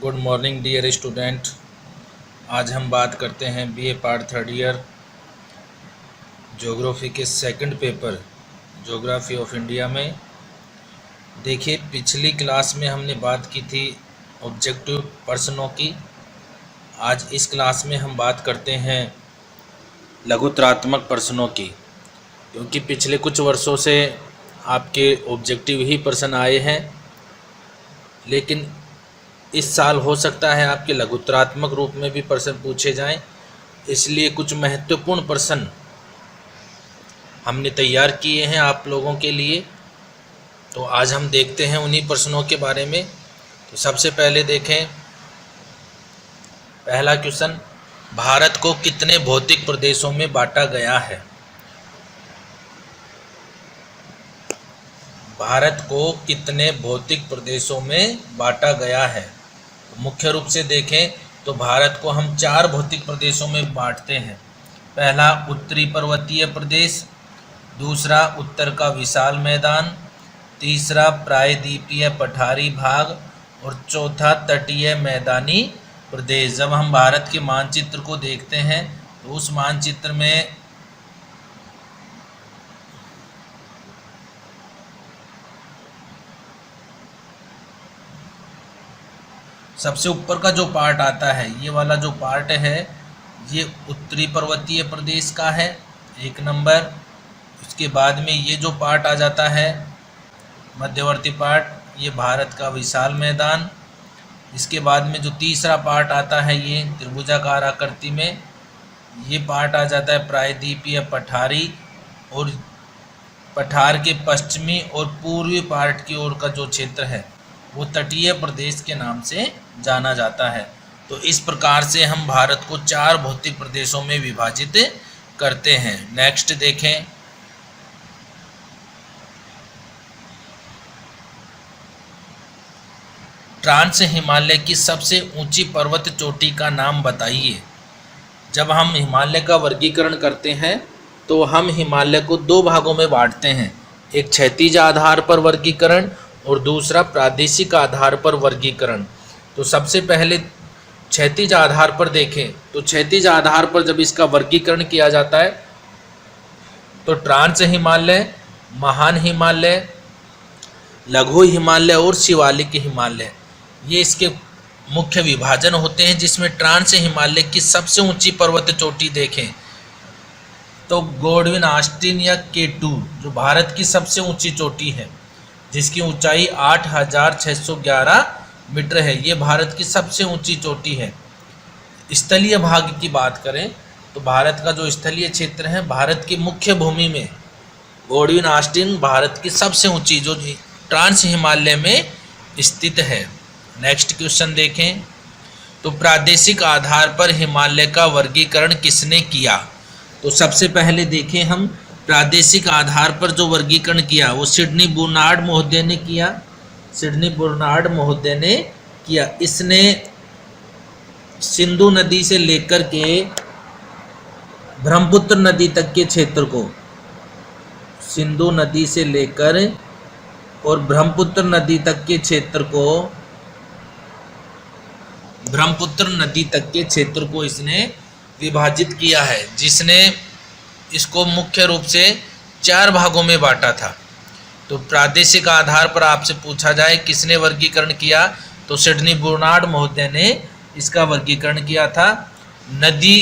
Good morning dear student. आज हम बात करते हैं BA part third year geography के second paper geography of India में। देखिए, पिछली क्लास में हमने बात की थी ऑब्जेक्टिव प्रश्नों की। आज इस क्लास में हम बात करते हैं लघुतरात्मक प्रश्नों की, क्योंकि पिछले कुछ वर्षों से आपके ऑब्जेक्टिव ही प्रश्न आए हैं, लेकिन इस साल हो सकता है आपके लघुतरात्मक रूप में भी प्रश्न पूछे जाएं। इसलिए कुछ महत्वपूर्ण प्रश्न हमने तैयार किए हैं आप लोगों के लिए। तो आज हम देखते हैं उन्हीं प्रश्नों के बारे में। तो सबसे पहले देखें पहला क्वेश्चन, भारत को कितने भौतिक प्रदेशों में बांटा गया है? भारत को कितने भौतिक प्रदेशों में बांटा गया है? मुख्य रूप से देखें तो भारत को हम 4 भौतिक प्रदेशों में बांटते हैं। पहला उत्तरी पर्वतीय प्रदेश, दूसरा उत्तर का विशाल मैदान, तीसरा प्रायद्वीपीय पठारी भाग और चौथा तटीय मैदानी प्रदेश। जब हम भारत के मानचित्र को देखते हैं तो उस मानचित्र में सबसे ऊपर का जो पार्ट आता है, ये वाला जो पार्ट है, ये उत्तरी पर्वतीय प्रदेश का है 1 नंबर। उसके बाद में ये जो पार्ट आ जाता है मध्यवर्ती पार्ट, ये भारत का विशाल मैदान। इसके बाद में जो तीसरा पार्ट आता है ये त्रिभुजाकार आकृति में, ये पार्ट आ जाता है प्रायद्वीपीय पठारी, और पठार के पश्चिमी और पूर्वी पार्ट की ओर का जो क्षेत्र है वो तटीय प्रदेश के नाम से जाना जाता है। तो इस प्रकार से हम भारत को 4 भौतिक प्रदेशों में विभाजित करते हैं। नेक्स्ट देखें, ट्रांस हिमालय की सबसे ऊंची पर्वत चोटी का नाम बताइए। जब हम हिमालय का वर्गीकरण करते हैं तो हम हिमालय को 2 भागों में बांटते हैं, एक क्षैतिज आधार पर वर्गीकरण और दूसरा प्रादेशिक आधार पर वर्गीकरण। तो सबसे पहले क्षैतिज आधार पर देखें तो क्षैतिज आधार पर जब इसका वर्गीकरण किया जाता है तो ट्रांस हिमालय, महान हिमालय, लघु हिमालय और शिवालिक हिमालय, ये इसके मुख्य विभाजन होते हैं। जिसमें ट्रांस हिमालय की सबसे ऊंची पर्वत चोटी देखें तो गॉडविन ऑस्टिन या K2 जो भारत की सबसे ऊंची चोटी है, जिसकी ऊंचाई 8611 मीटर है, ये भारत की सबसे ऊंची चोटी है। स्थलीय भाग की बात करें तो भारत का जो स्थलीय क्षेत्र है, भारत की मुख्य भूमि में गॉडविन ऑस्टिन भारत की सबसे ऊंची जो ट्रांस हिमालय में स्थित है। नेक्स्ट क्वेश्चन देखें तो प्रादेशिक आधार पर हिमालय का वर्गीकरण किसने किया? तो सबसे पहले देखें हम प्रादेशिक आधार पर जो वर्गीकरण किया वो सिडनी बर्नार्ड महोदय ने किया। सिडनी बर्नार्ड महोदय ने किया। इसने सिंधु नदी से लेकर के ब्रह्मपुत्र नदी तक के क्षेत्र को, सिंधु नदी से लेकर और ब्रह्मपुत्र नदी तक के क्षेत्र को, ब्रह्मपुत्र नदी तक के क्षेत्र को इसने विभाजित किया है, जिसने इसको मुख्य रूप से 4 भागों में बांटा था। तो प्रादेशिक आधार पर आपसे पूछा जाए किसने वर्गीकरण किया तो सिडनी बर्नार्ड महोदय ने इसका वर्गीकरण किया था। नदी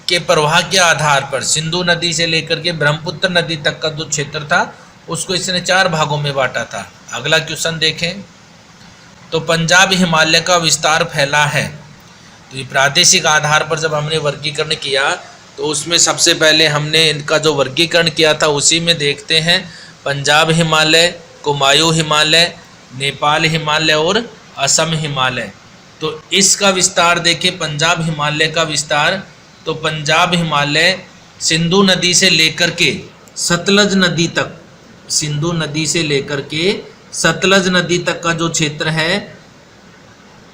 के प्रवाह के आधार पर सिंधु नदी से लेकर के ब्रह्मपुत्र नदी तक का जो क्षेत्र था उसको इसने 4 भागों में बांटा था। अगला क्वेश्चन देखें तो पंजाब हिमालय का विस्तार फैला है। तो ये प्रादेशिक आधार पर जब हमने वर्गीकरण किया तो उसमें सबसे पहले हमने इनका जो वर्गीकरण किया था उसी में देखते हैं पंजाब हिमालय, कुमायूं हिमालय, नेपाल हिमालय और असम हिमालय। तो इसका विस्तार देखें, पंजाब हिमालय का विस्तार, तो पंजाब हिमालय सिंधु नदी से लेकर के सतलज नदी तक, सिंधु नदी से लेकर के सतलज नदी तक का जो क्षेत्र है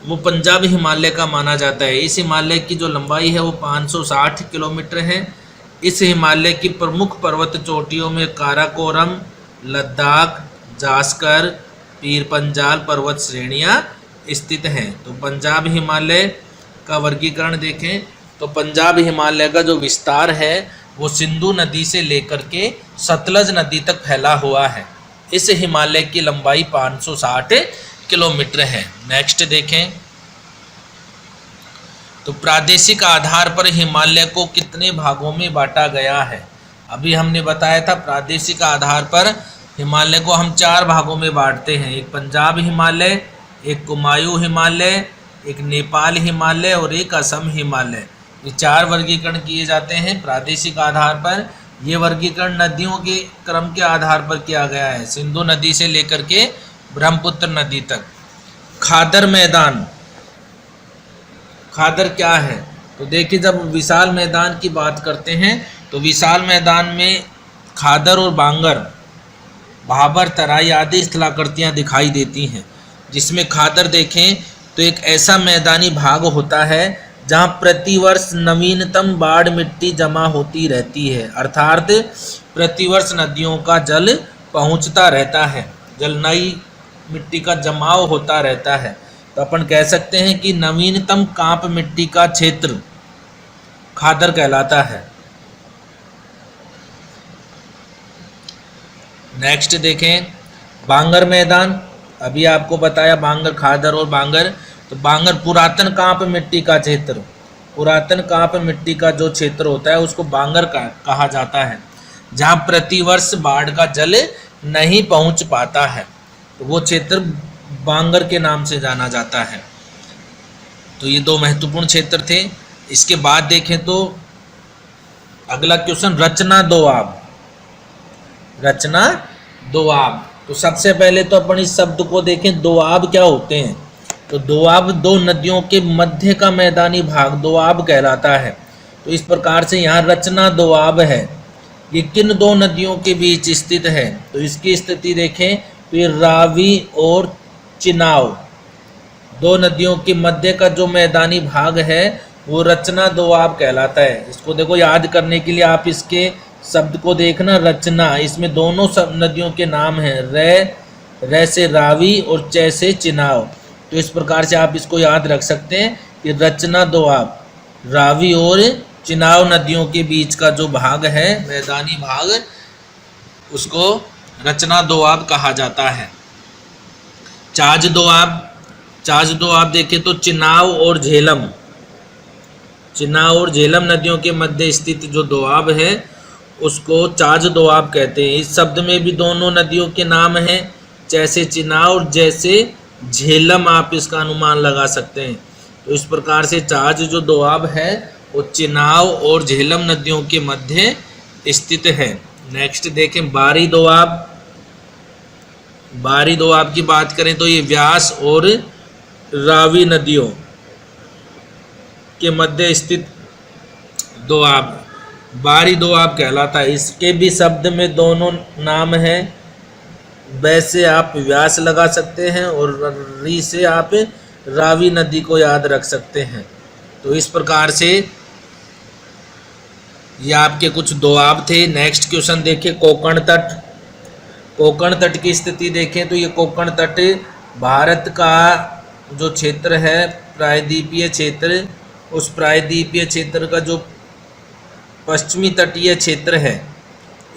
वो पंजाब हिमालय का माना जाता है। इस हिमालय की जो लंबाई है वो 560 किलोमीटर है। इस हिमालय की प्रमुख पर्वत चोटियों में काराकोरम, लद्दाख, जास्कर, पीर पंजाल पर्वत श्रेणियां स्थित है। तो पंजाब हिमालय का वर्गीकरण देखें तो पंजाब हिमालय का जो विस्तार है वो सिंधु नदी से लेकर के सतलज नदी तक फैला हुआ है। इस हिमालय की लंबाई 560 किलोमीटर है। नेक्स्ट देखें तो प्रादेशिक आधार पर हिमालय को कितने भागों में बांटा गया है। अभी हमने बताया था प्रादेशिक आधार पर हिमालय को हम 4 भागों में बांटते हैं, एक पंजाब हिमालय, एक कुमायूं हिमालय, एक नेपाल हिमालय और एक असम हिमालय। ये 4 वर्गीकरण किए जाते हैं प्रादेशिक आधार पर। ये वर्गीकरण नदियों के क्रम के आधार पर किया गया है, सिंधु नदी से लेकर के ब्रह्मपुत्र नदी तक। खादर मैदान, खादर क्या है तो देखिए जब विशाल मैदान की बात करते हैं तो विशाल मैदान में खादर और बांगर, भाबर, तराई आदि स्थलाकृतियाँ दिखाई देती हैं। जिसमें खादर देखें तो एक ऐसा मैदानी भाग होता है जहाँ प्रतिवर्ष नवीनतम बाढ़ मिट्टी जमा होती रहती है, अर्थात प्रतिवर्ष नदियों का जल पहुँचता रहता है, जल नई मिट्टी का जमाव होता रहता है। तो अपन कह सकते हैं कि नवीनतम कांप मिट्टी का क्षेत्र खादर कहलाता है। नेक्स्ट देखें बांगर मैदान, अभी आपको बताया बांगर, खादर और बांगर। तो बांगर पुरातन कांप मिट्टी का क्षेत्र, पुरातन कांप मिट्टी का जो क्षेत्र होता है उसको बांगर कहा जाता है, जहाँ प्रतिवर्ष बाढ़ का जल नहीं पहुँच पाता है, तो वो क्षेत्र बांगर के नाम से जाना जाता है। तो ये 2 महत्वपूर्ण क्षेत्र थे। इसके बाद देखें तो अगला क्वेश्चन रचना दोआब, रचना दोआब। तो सबसे पहले तो अपन इस शब्द को देखें, दोआब क्या होते हैं। तो दोआब 2 नदियों के मध्य का मैदानी भाग दोआब कहलाता है। तो इस प्रकार से यहाँ रचना दोआब है, ये किन 2 नदियों के बीच स्थित है। तो इसकी स्थिति देखें तो ये रावी और चिनाव, 2 नदियों के मध्य का जो मैदानी भाग है वो रचना दोआब कहलाता है। इसको देखो याद करने के लिए आप इसके शब्द को देखना, रचना, इसमें दोनों सब नदियों के नाम हैं, रै से रावी और चे से चिनाव। तो इस प्रकार से आप इसको याद रख सकते हैं कि रचना दोआब, रावी और चिनाव नदियों के बीच का जो भाग है मैदानी भाग, उसको रचना दोआब कहा जाता है। चाज दोआब, चाज दोआब देखें तो चिनाव और झेलम, चिनाव और झेलम नदियों के मध्य स्थित जो दोआब है उसको चाज दोआब कहते हैं। इस शब्द में भी दोनों नदियों के नाम हैं, जैसे चिनाव और जैसे झेलम, आप इसका अनुमान लगा सकते हैं। तो इस प्रकार से चाज जो दोआब है वो चिनाव और झेलम नदियों के मध्य स्थित है। नेक्स्ट देखें बारी दोआब, बारी दोआब की बात करें तो ये व्यास और रावी नदियों के मध्य स्थित दोआब बारी दोआब कहलाता है। इसके भी शब्द में दोनों नाम हैं, वैसे आप व्यास लगा सकते हैं और री से आप रावी नदी को याद रख सकते हैं। तो इस प्रकार से ये आपके कुछ दोआब थे। नेक्स्ट क्वेश्चन देखिए कोंकण तट, कोंकण तट की स्थिति देखें तो ये कोंकण तट भारत का जो क्षेत्र है प्रायद्वीपीय क्षेत्र, उस प्रायद्वीपीय क्षेत्र का जो पश्चिमी तटीय क्षेत्र है,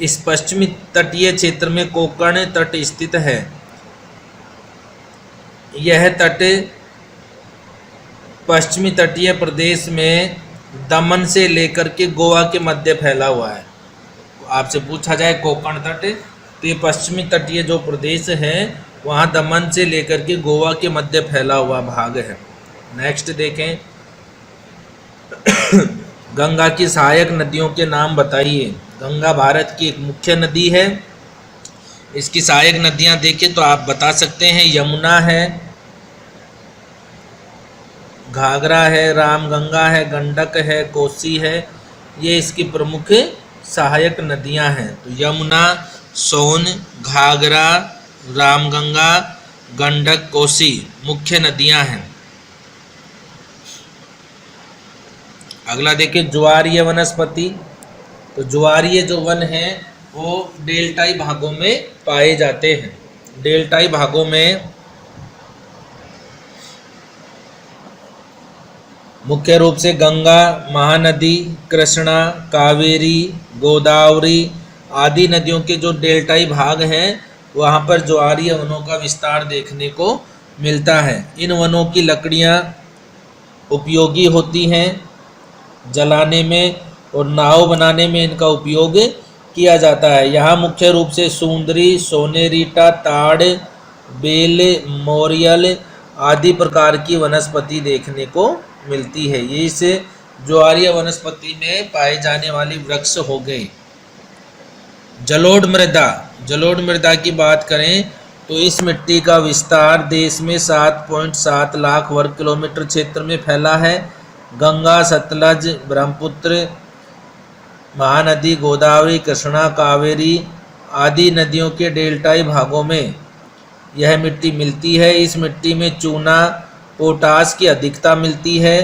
इस पश्चिमी तटीय क्षेत्र में कोंकण तट स्थित है। यह तट पश्चिमी तटीय प्रदेश में दमन से लेकर के गोवा के मध्य फैला हुआ है। आपसे पूछा जाए कोंकण तट, तो ये पश्चिमी तटीय जो प्रदेश है वहाँ दमन से लेकर के गोवा के मध्य फैला हुआ भाग है। नेक्स्ट देखें गंगा की सहायक नदियों के नाम बताइए। गंगा भारत की एक मुख्य नदी है, इसकी सहायक नदियां देखें तो आप बता सकते हैं यमुना है, घाघरा है, रामगंगा है, गंडक है, कोसी है, ये इसकी प्रमुख सहायक नदियां हैं। तो यमुना, सोन, घाघरा, रामगंगा, गंडक, कोसी मुख्य नदियां हैं। अगला देखिए ज्वारीय वनस्पति। तो ज्वारीय जो वन हैं वो डेल्टाई भागों में पाए जाते हैं। डेल्टाई भागों में मुख्य रूप से गंगा, महानदी, कृष्णा, कावेरी, गोदावरी आदि नदियों के जो डेल्टाई भाग हैं वहाँ पर ज्वारीय वनों का विस्तार देखने को मिलता है। इन वनों की लकड़ियाँ उपयोगी होती हैं, जलाने में और नाव बनाने में इनका उपयोग किया जाता है। यहाँ मुख्य रूप से सुंदरी, सोनेरीटा, ताड़, बेल, मोरियल आदि प्रकार की वनस्पति देखने को मिलती है। ये इस ज्वारीय वनस्पति में पाए जाने वाली वृक्ष हो गए। जलोढ़ मृदा, जलोढ़ मृदा की बात करें तो इस मिट्टी का विस्तार देश में 7.7 लाख वर्ग किलोमीटर क्षेत्र में फैला है। गंगा, सतलज, ब्रह्मपुत्र, महानदी, गोदावरी, कृष्णा, कावेरी आदि नदियों के डेल्टाई भागों में यह मिट्टी मिलती है। इस मिट्टी में चूना, पोटास की अधिकता मिलती है।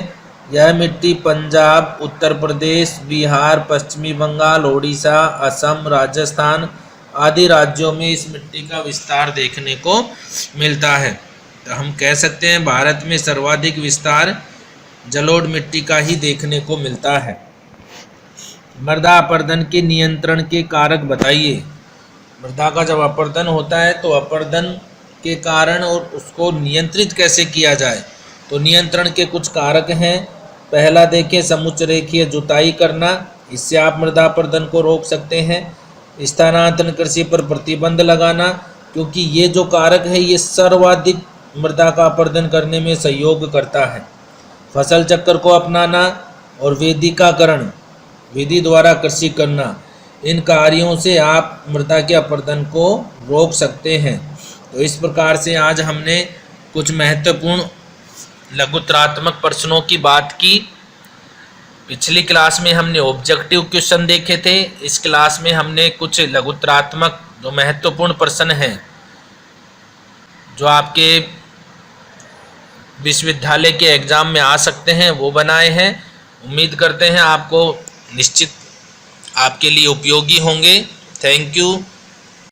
यह मिट्टी पंजाब, उत्तर प्रदेश, बिहार, पश्चिमी बंगाल, ओडिशा, असम, राजस्थान आदि राज्यों में इस मिट्टी का विस्तार देखने को मिलता है। तो हम कह सकते हैं भारत में सर्वाधिक विस्तार जलोढ़ मिट्टी का ही देखने को मिलता है। मृदा अपरदन के नियंत्रण के कारक बताइए। मृदा का जब अपरदन होता है तो अपरदन के कारण और उसको नियंत्रित कैसे किया जाए, तो नियंत्रण के कुछ कारक हैं। पहला देखें, समुच्च रेखीय जुताई करना, इससे आप मृदा अपरदन को रोक सकते हैं। स्थानांतरण कृषि पर प्रतिबंध लगाना, क्योंकि ये जो कारक है ये सर्वाधिक मृदा का अपरदन करने में सहयोग करता है। फसल चक्र को अपनाना और वेदिकाकरण विधि द्वारा कृषि करना, इन कार्यों से आप मृदा के अपरदन को रोक सकते हैं। तो इस प्रकार से आज हमने कुछ महत्वपूर्ण लघुत्रात्मक प्रश्नों की बात की। पिछली क्लास में हमने ऑब्जेक्टिव क्वेश्चन देखे थे, इस क्लास में हमने कुछ लघुत्रात्मक जो महत्वपूर्ण प्रश्न हैं जो आपके विश्वविद्यालय के एग्ज़ाम में आ सकते हैं वो बनाए हैं। उम्मीद करते हैं आपको निश्चित आपके लिए उपयोगी होंगे। Thank you.